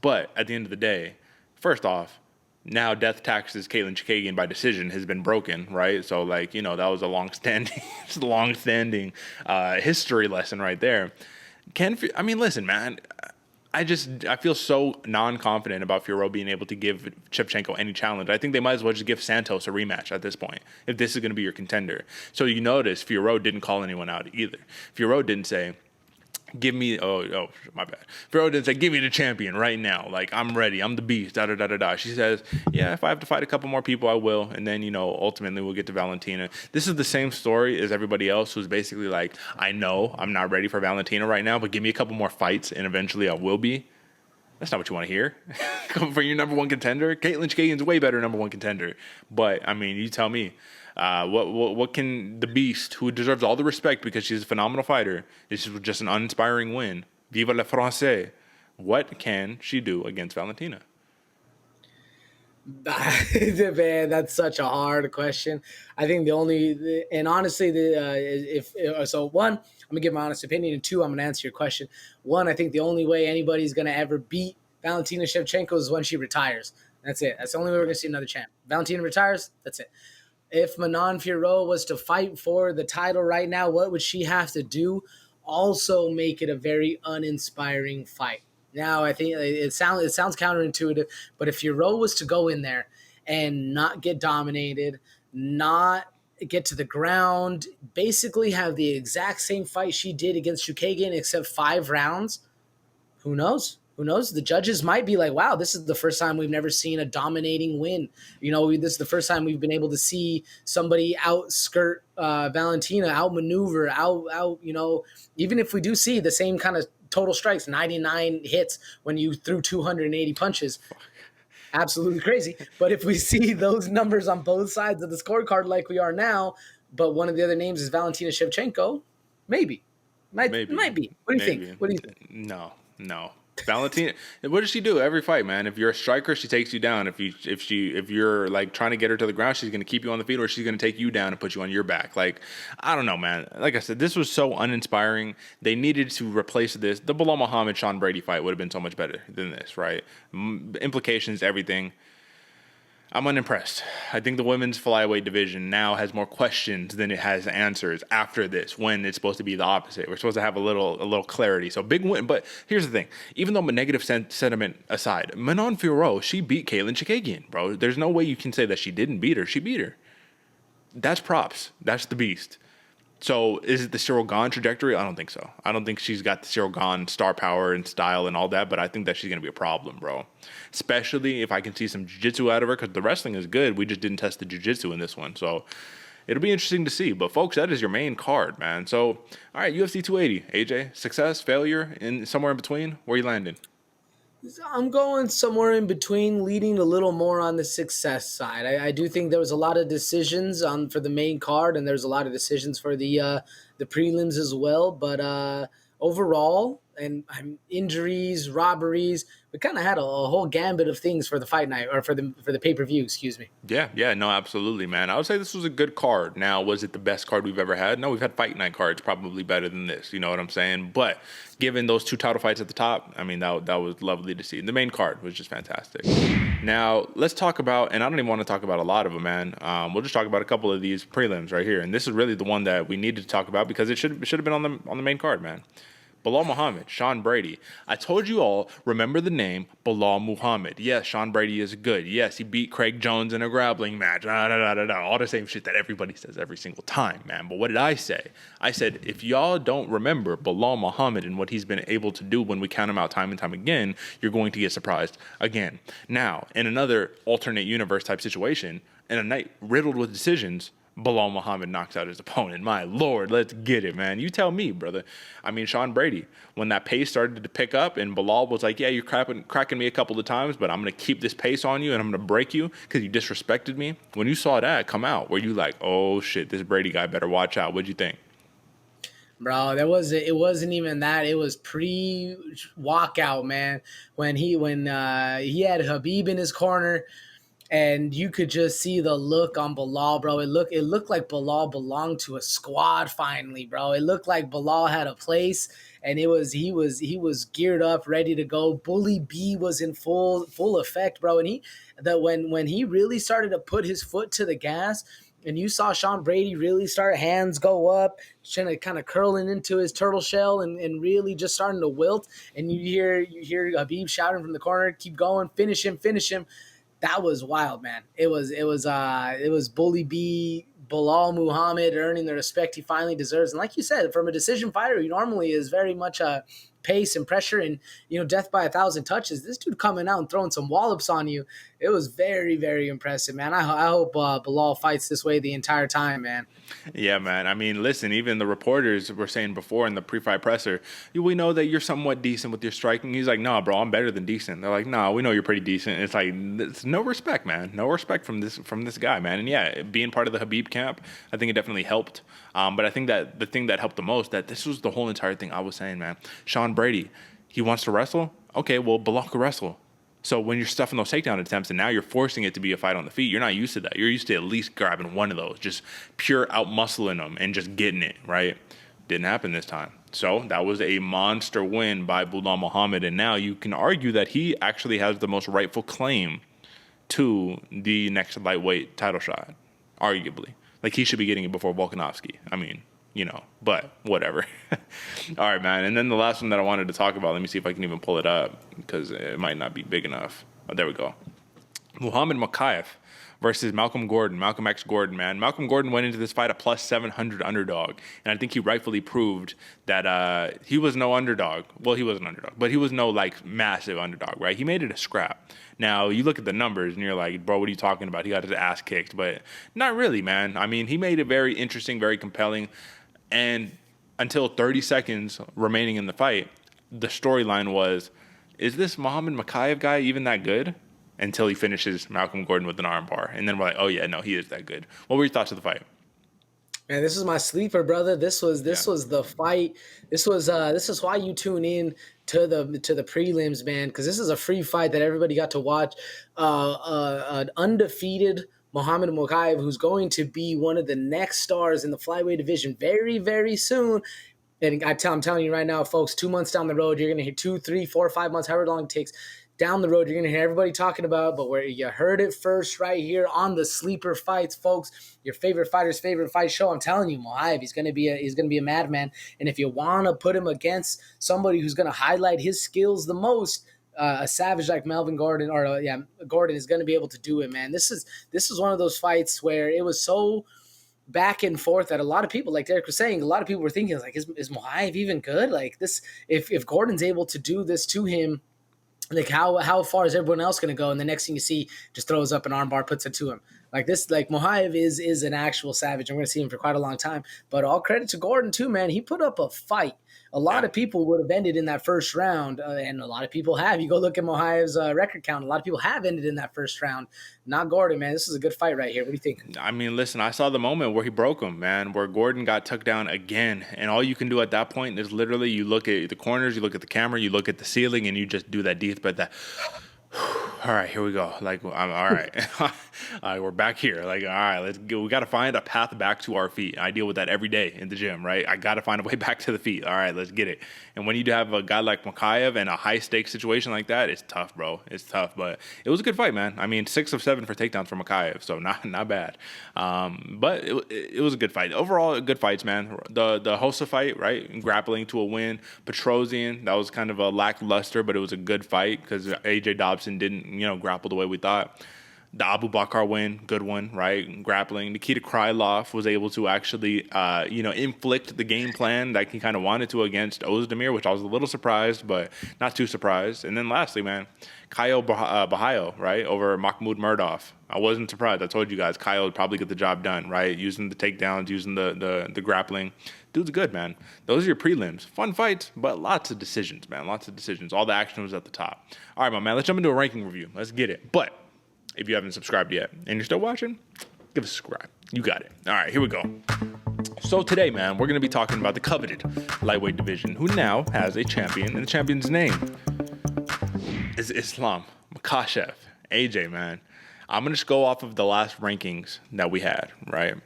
But at the end of the day, first off, now death taxes Katlyn Chookagian by decision has been broken, right? So, like, you know, that was a long-standing history lesson right there. Listen, man, I feel so non-confident about Fiorot being able to give Shevchenko any challenge. I think they might as well just give Santos a rematch at this point, if this is going to be your contender. So you notice Fiorot didn't call anyone out either. Fiorot didn't say, my bad. Fiorot didn't say, "Give me the champion right now. Like, I'm ready. I'm the beast." Da. She says, "Yeah, if I have to fight a couple more people, I will." And then, ultimately we'll get to Valentina. This is the same story as everybody else who's basically like, "I know I'm not ready for Valentina right now, but give me a couple more fights and eventually I will be." That's not what you want to hear. For your number one contender, Katlyn Chookagian's way better number one contender. But, I mean, you tell me. What can the beast, who deserves all the respect because she's a phenomenal fighter, this is just an uninspiring win. Viva le Français. What can she do against Valentina? Man, that's such a hard question. I think one, I'm gonna give my honest opinion, and two, I'm gonna answer your question. One, I think the only way anybody's gonna ever beat Valentina Shevchenko is when she retires. That's it. That's the only way we're gonna see another champ. Valentina retires. That's it. If Manon Fiorot was to fight for the title right now, what would she have to do? Also make it a very uninspiring fight. Now, I think it sounds counterintuitive, but if Fiorot was to go in there and not get dominated, not get to the ground, basically have the exact same fight she did against Chookagian except 5 rounds, who knows? Who knows? The judges might be like, wow, this is the first time we've never seen a dominating win. This is the first time we've been able to see somebody outskirt Valentina, outmaneuver, even if we do see the same kind of total strikes, 99 hits when you threw 280 punches. Absolutely crazy. But if we see those numbers on both sides of the scorecard like we are now, but one of the other names is Valentina Shevchenko, maybe. Might be. What do you think? What do you think? No. Valentina, what does she do every fight, man? If you're a striker, she takes you down. If you're like trying to get her to the ground, she's gonna keep you on the feet, or she's gonna take you down and put you on your back. Like, I don't know, man. Like I said, this was so uninspiring. They needed to replace this. The Belal Muhammad Sean Brady fight would have been so much better than this, right? Implications, everything. I'm unimpressed. I think the women's flyweight division now has more questions than it has answers after this, when it's supposed to be the opposite. We're supposed to have a little clarity. So big win. But here's the thing. Even though negative sentiment aside, Manon Fiorot, she beat Katlyn Chikagian, bro. There's no way you can say that she didn't beat her. She beat her. That's props. That's the beast. So is it the Cyril Gahn trajectory? I don't think so. I don't think she's got the Cyril Gahn star power and style and all that, but I think that she's going to be a problem, bro. Especially if I can see some jiu-jitsu out of her, because the wrestling is good. We just didn't test the jiu-jitsu in this one. So it'll be interesting to see. But, folks, that is your main card, man. So, all right, UFC 280. AJ, success, failure, somewhere in between? Where you landing? I'm going somewhere in between, leading a little more on the success side. I do think there was a lot of decisions for the main card, and there's a lot of decisions for the prelims as well. But overall, and injuries, robberies, we kind of had a whole gambit of things for the fight night, or for the pay-per-view, excuse me. Yeah, no, absolutely, man. I would say this was a good card. Now, was it the best card we've ever had? No, we've had fight night cards probably better than this, you know what I'm saying? But given those two title fights at the top, I mean, that was lovely to see. The main card was just fantastic. Now, let's talk about, and I don't even want to talk about a lot of them, man. We'll just talk about a couple of these prelims right here. And this is really the one that we needed to talk about, because it should have been on the main card, man. Belal Muhammad, Sean Brady. I told you all, remember the name Belal Muhammad. Yes, Sean Brady is good. Yes, he beat Craig Jones in a grappling match. All the same shit that everybody says every single time, man. But what did I say? I said, if y'all don't remember Belal Muhammad and what he's been able to do when we count him out time and time again, you're going to get surprised again. Now, in another alternate universe type situation, in a night riddled with decisions, Belal Muhammad knocks out his opponent. My Lord, let's get it, man. You tell me, brother. I mean, Sean Brady, when that pace started to pick up and Belal was like, yeah, you're cracking me a couple of times, but I'm going to keep this pace on you and I'm going to break you because you disrespected me. When you saw that come out, were you like, oh, shit, this Brady guy better watch out? What'd you think? Bro, it wasn't even that. It was pre-walkout, man. When he had Khabib in his corner, and you could just see the look on Belal, bro. It looked like Belal belonged to a squad finally, bro. It looked like Belal had a place, and he was geared up, ready to go. Bully B was in full effect, bro. And when he really started to put his foot to the gas, and you saw Sean Brady really start, hands go up, kind of curling into his turtle shell and really just starting to wilt. And you hear Khabib shouting from the corner, keep going, finish him. That was wild, man. It was Bully B, Belal Muhammad earning the respect he finally deserves. And like you said, from a decision fighter, he normally is very much a pace and pressure and, death by 1,000 touches. This dude coming out and throwing some wallops on you, it was very, very impressive, man. I hope Belal fights this way the entire time, man. Yeah, man. I mean, listen, even the reporters were saying before in the pre-fight presser, we know that you're somewhat decent with your striking. He's like, nah, bro, I'm better than decent. They're like, nah, we know you're pretty decent. It's like, it's no respect, man. No respect from this guy, man. And yeah, being part of the Khabib camp, I think it definitely helped. But I think that the thing that helped the most, that this was the whole entire thing I was saying, man. Sean Brady, he wants to wrestle? Okay, well, Belal can wrestle. So when you're stuffing those takedown attempts and now you're forcing it to be a fight on the feet, you're not used to that. You're used to at least grabbing one of those, just pure out-muscling them and just getting it, right? Didn't happen this time. So that was a monster win by Belal Muhammad, and now you can argue that he actually has the most rightful claim to the next lightweight title shot, arguably. Like, he should be getting it before Volkanovski. I mean, but whatever. All right, man. And then the last one that I wanted to talk about, let me see if I can even pull it up because it might not be big enough. Oh, there we go. Islam Makhachev versus Malcolm X Gordon, man. Malcolm Gordon went into this fight a plus 700 underdog, and I think he rightfully proved that he was no underdog. Well, he was an underdog, but he was no, massive underdog, right? He made it a scrap. Now, you look at the numbers, and you're like, bro, what are you talking about? He got his ass kicked, but not really, man. I mean, he made it very interesting, very compelling, and until 30 seconds remaining in the fight, the storyline was, is this Muhammad Makhachev guy even that good? Until he finishes Malcolm Gordon with an armbar. And then we're like, oh yeah, no, he is that good. What were your thoughts of the fight? Man, this is my sleeper, brother. This was the fight. This is why you tune in to the prelims, man, because this is a free fight that everybody got to watch. An undefeated Muhammad Makhachev, who's going to be one of the next stars in the flyweight division very, very soon. And I'm telling you right now, folks, 2 months down the road, you're gonna hear 2, 3, 4, 5 months, however long it takes. Down the road, you're going to hear everybody talking about, but where you heard it first right here on the Sleeper Fights, folks, your favorite fighter's favorite fight show. I'm telling you, Makhachev, he's going to be a madman. And if you want to put him against somebody who's going to highlight his skills the most, a savage like Melvin Gordon Gordon is going to be able to do it, man. This is one of those fights where it was so back and forth that a lot of people, like Derick was saying, a lot of people were thinking, like, is Makhachev even good? Like this, if Gordon's able to do this to him, like how far is everyone else going to go? And the next thing you see, just throws up an armbar, puts it to him. Like this, like Makhachev is an actual savage. I'm going to see him for quite a long time. But all credit to Gordon too, man. He put up a fight. A lot of people would have ended in that first round, and a lot of people have. You go look at Makhachev's record count. A lot of people have ended in that first round. Not Gordon, man. This is a good fight right here. What do you think? I mean, listen, I saw the moment where he broke him, man, where Gordon got took down again. And all you can do at that point is literally you look at the corners, you look at the camera, you look at the ceiling, and you just do that deep breath, that all right, here we go. Like, I'm all right. All right, we're back here. Like, all right, let's go. We got to find a path back to our feet. I deal with that every day in the gym, right? I got to find a way back to the feet. All right, let's get it. And when you have a guy like Makhachev and a high-stakes situation like that, it's tough, bro. It's tough, but it was a good fight, man. I mean, 6 of 7 for takedowns for Makhachev, so not bad. But it was a good fight. Overall, good fights, man. The Hossa fight, right? Grappling to a win. Petrosian, that was kind of a lackluster, but it was a good fight because AJ Dobson didn't, grapple the way we thought. The Abu Bakr win, good one, right? Grappling. Nikita Krylov was able to actually, inflict the game plan that he kind of wanted to against Ozdemir, which I was a little surprised, but not too surprised. And then lastly, man, Kyle Bahayo, right, over Mahmoud Murdoff. I wasn't surprised. I told you guys Kyle would probably get the job done, right? Using the takedowns, using the grappling. Dude's good, man. Those are your prelims. Fun fights, but lots of decisions, man. Lots of decisions. All the action was at the top. All right, my man, let's jump into a ranking review. Let's get it. But if you haven't subscribed yet and you're still watching, give us a subscribe. You got it. All right, here we go. So today, man, we're going to be talking about the coveted lightweight division, who now has a champion, and the champion's name is Islam Makhachev. AJ, man. I'm going to just go off of the last rankings that we had, right?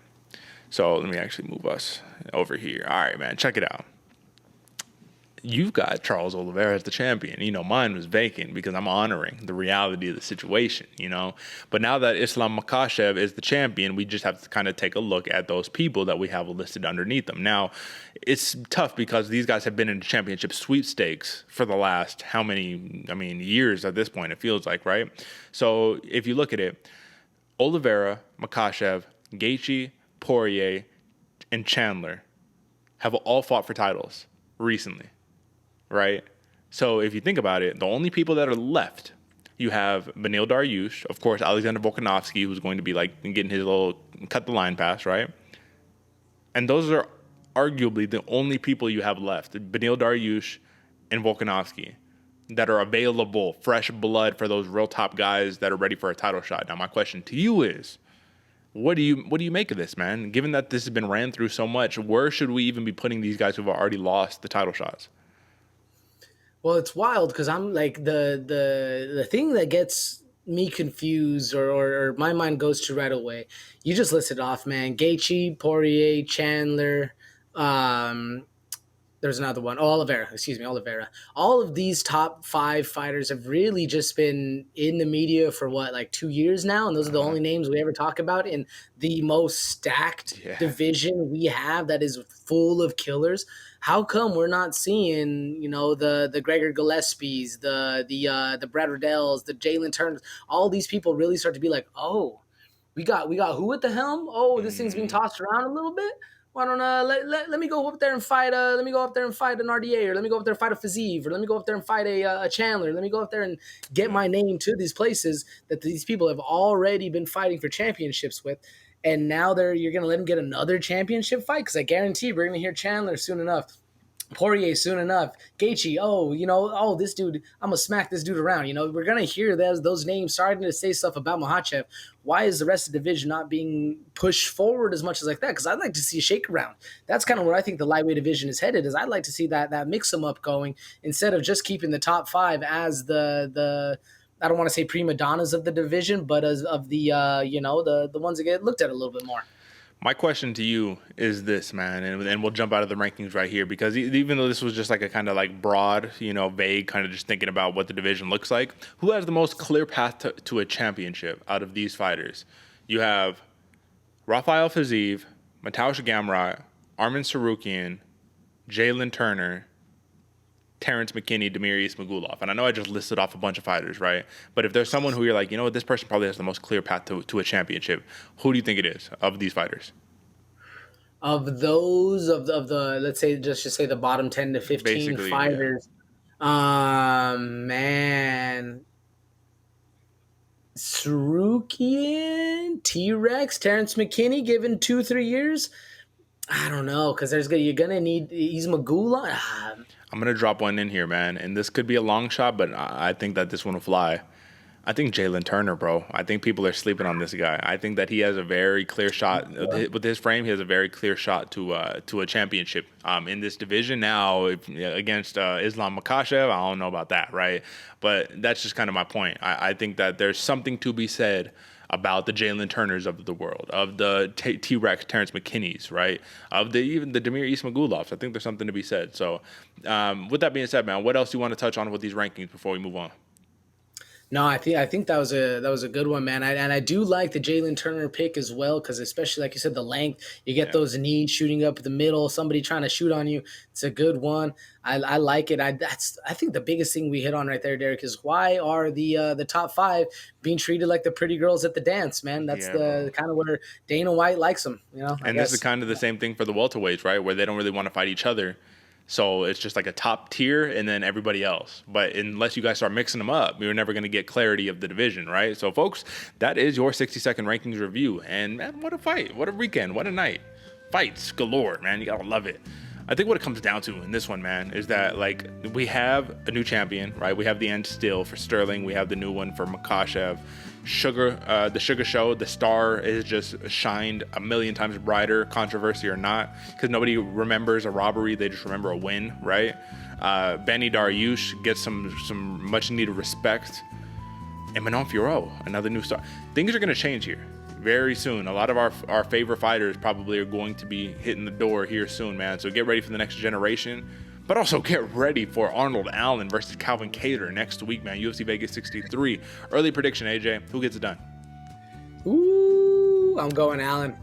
So let me actually move us over here. All right, man, check it out. You've got Charles Oliveira as the champion. Mine was vacant because I'm honoring the reality of the situation, But now that Islam Makhachev is the champion, we just have to kind of take a look at those people that we have listed underneath them. Now, it's tough because these guys have been in championship sweepstakes for the last years at this point, it feels like, right? So if you look at it, Oliveira, Makhachev, Gaethje, Poirier, and Chandler have all fought for titles recently. Right? So if you think about it, the only people that are left, you have Beniel Dariush, of course, Alexander Volkanovski, who's going to be like getting his little cut the line pass, right? And those are arguably the only people you have left, Beniel Dariush and Volkanovski, that are available, fresh blood for those real top guys that are ready for a title shot. Now, my question to you is, what do you make of this, man? Given that this has been ran through so much, where should we even be putting these guys who've already lost the title shots? Well, it's wild because I'm like the thing that gets me confused or my mind goes to right away. You just listed off, man. Gaethje, Poirier, Chandler. There's another one. Oliveira. All of these top 5 fighters have really just been in the media for like 2 years now, and those are the only names we ever talk about in the most stacked division we have that is full of killers. How come we're not seeing, the Gregor Gillespies, the Brad Riddells, the Jalen Turners, all these people really start to be like, oh, we got who at the helm? Oh, this thing's being tossed around a little bit. Why don't let me go up there and fight? Let me go up there and fight an RDA, or let me go up there and fight a Fiziev, or let me go up there and fight a Chandler. Let me go up there and get my name to these places that these people have already been fighting for championships with. And now you're going to let him get another championship fight? Because I guarantee we're going to hear Chandler soon enough Poirier soon enough. Gaethje, this dude, I'm going to smack this dude around. We're going to hear those names starting to say stuff about Makhachev. Why is the rest of the division not being pushed forward as much as like that? Because I'd like to see a shake around. That's kind of where I think the lightweight division is headed, is I'd like to see that mix them up going instead of just keeping the top 5 as the I don't want to say prima donnas of the division, but as of the the ones that get looked at a little bit more. My question to you is this, man, and we'll jump out of the rankings right here, because even though this was just like a kind of like broad, vague, kind of just thinking about what the division looks like, who has the most clear path to a championship out of these fighters? You have Rafael Fiziev, Mateusz Gamrot, Arman Tsarukyan, Jalen Turner, Terrence McKinney, Damir Ismagulov. And I know I just listed off a bunch of fighters, right? But if there's someone who you're like, this person probably has the most clear path to a championship, who do you think it is of these fighters? Of those, of the let's say, just say the bottom 10 to 15 basically, fighters. Yeah. Man. Tsarukyan, T-Rex, Terrence McKinney, given 2-3 years? I don't know, because you're going to need Ismagulov. I'm going to drop one in here, man. And this could be a long shot, but I think that this one will fly. I think Jalen Turner, bro. I think people are sleeping on this guy. I think that he has a very clear shot. With his frame, he has a very clear shot to a championship in this division. Now, against Islam Makhachev, I don't know about that, right? But that's just kind of my point. I think that there's something to be said about the Jalen Turners of the world, of the T-Rex Terrence McKinneys, right? Of even the Damir Ismagulovs. I think there's something to be said. So with that being said, man, what else do you want to touch on with these rankings before we move on? No, I think that was a good one, man. And I do like the Jalen Turner pick as well, because especially like you said, the length, you get those knees shooting up the middle, somebody trying to shoot on you. It's a good one. I like it. I think the biggest thing we hit on right there, Derick, is why are the top 5 being treated like the pretty girls at the dance, man? That's the kind of where Dana White likes them, And this is kind of the same thing for the welterweights, right? Where they don't really want to fight each other. So it's just like a top tier and then everybody else. But unless you guys start mixing them up, you're never going to get clarity of the division, right? So, folks, that is your 60-second rankings review. And, man, what a fight. What a weekend. What a night. Fights galore, man. You got to love it. I think what it comes down to in this one, man, is that, like, we have a new champion, right? We have the end still for Sterling. We have the new one for Makhachev. The Sugar Show, the star is just shined a million times brighter, controversy or not, because nobody remembers a robbery. They just remember a win, right? Beniel Dariush gets some much needed respect. And Manon Fiorot, another new star. Things are going to change here very soon. A lot of our favorite fighters probably are going to be hitting the door here soon, man. So get ready for the next generation. But also get ready for Arnold Allen versus Calvin Kattar next week, man. UFC Vegas 63. Early prediction, AJ. Who gets it done? Ooh, I'm going Allen.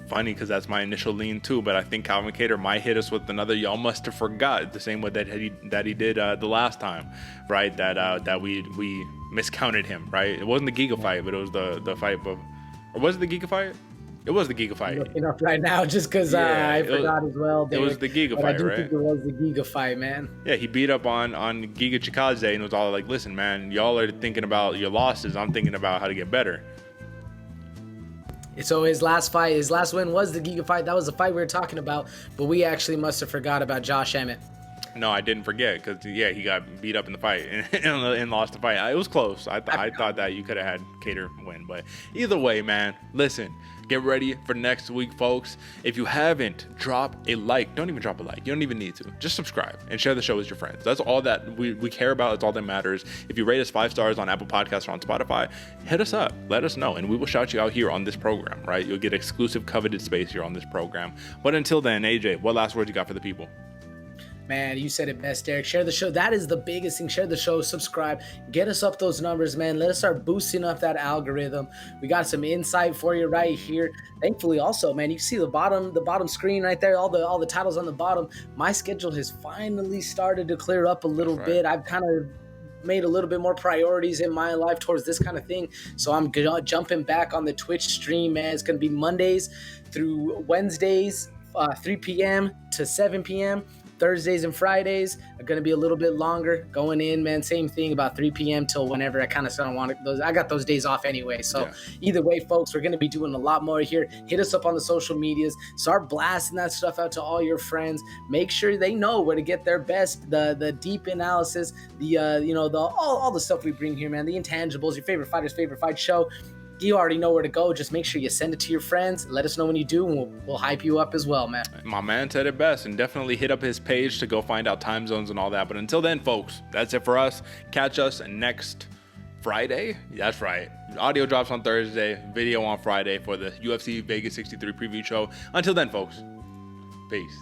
Funny, because that's my initial lean too. But I think Calvin Kattar might hit us with another y'all must have forgot, the same way that he did the last time, right? That we miscounted him, right? It wasn't the Giga fight, but it was the fight of, or was it the Giga fight? It was the Giga fight. I'm looking up right now just because I forgot as well. It was the Giga fight, I do right? think it was the Giga fight, man. Yeah, he beat up on Giga Chikadze and was all like, listen, man, y'all are thinking about your losses. I'm thinking about how to get better. So his last win was the Giga fight. That was the fight we were talking about, but we actually must have forgot about Josh Emmett. No, I didn't forget, because, he got beat up in the fight and lost the fight. It was close. I thought that you could have had Kattar win. But either way, man, listen, get ready for next week, folks. If you haven't, drop a like. Don't even drop a like. You don't even need to. Just subscribe and share the show with your friends. That's all that we care about. That's all that matters. If you rate us 5 stars on Apple Podcasts or on Spotify, hit us up. Let us know, and we will shout you out here on this program, right? You'll get exclusive coveted space here on this program. But until then, AJ, what last words you got for the people? Man, you said it best, Derick. Share the show. That is the biggest thing. Share the show. Subscribe. Get us up those numbers, man. Let us start boosting up that algorithm. We got some insight for you right here. Thankfully, also, man, you see the bottom screen right there. All the titles on the bottom. My schedule has finally started to clear up a little bit. I've kind of made a little bit more priorities in my life towards this kind of thing. So I'm jumping back on the Twitch stream, man. It's going to be Mondays through Wednesdays, 3 p.m. to 7 p.m. Thursdays and Fridays are going to be a little bit longer going in, man. Same thing, about 3 p.m. till whenever. I kind of don't want those. I got those days off anyway. So either way, folks, we're going to be doing a lot more here. Hit us up on the social medias. Start blasting that stuff out to all your friends. Make sure they know where to get their best, the deep analysis, all the stuff we bring here, man. The intangibles, your favorite fighter's favorite fight show. You already know where to go. Just make sure you send it to your friends. Let us know when you do, and we'll hype you up as well, man. My man said it best, and definitely hit up his page to go find out time zones and all that. But until then, folks, that's it for us. Catch us next Friday. That's right. Audio drops on Thursday, video on Friday for the UFC Vegas 63 preview show. Until then, folks, peace.